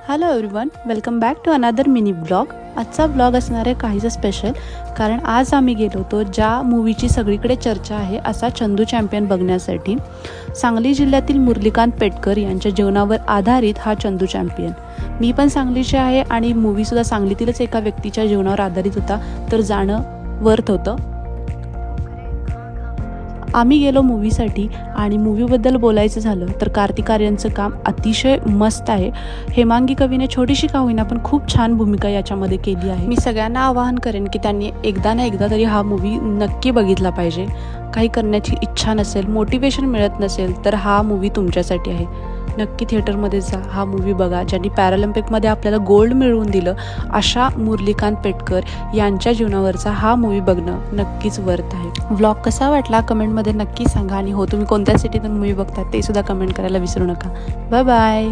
Hello everyone, welcome back to another mini blog. आजचा blog असणार आहे काहीसा स्पेशल, कारण आज आम्ही गेलो होतो ज्या मूवीची सगळीकडे चर्चा आहे असा चंदू चॅम्पियन बघण्यासाठी. सांगली जिल्ह्यातील मुरलीकांत पेटकर यांच्या जीवनावर आधारित हा चंदू चॅम्पियन. मी पण सांगलीचे आहे आणि मूवीसुद्धा सांगलीतीलच एका व्यक्तीच्या जीवनावर आधारित होता, तर जाणं वर्थ होतं. आम्ही गेलो मूवीसाठी आणि मूवीबद्दल बोलायचं झालं तर कार्तिक आर्यनचं काम अतिशय मस्त आहे. हेमांगी कवीने छोटीशी का होईना पण खूप छान भूमिका याच्यामध्ये केली आहे. मी सगळ्यांना आवाहन करेन की त्यांनी एकदा ना एकदा तरी हा मूवी नक्की बघितला पाहिजे. काही करण्याची इच्छा नसेल, मोटिवेशन मिळत नसेल तर हा मूवी तुमच्यासाठी आहे. नक्की थिएटरमध्ये जा, हा मूवी बघा. ज्यांनी पॅरालिम्पिकमध्ये आपल्याला गोल्ड मिळवून दिलं अशा मुरलीकांत पेटकर यांच्या जीवनावरचा हा मूवी बघणं नक्कीच वर्थ आहे. व्लॉग कसा वाटला कमेंटमध्ये नक्की सांगा आणि हो, तुम्ही कोणत्या सिटीतून मूवी बघता ते सुद्धा कमेंट करायला विसरू नका. Bye bye.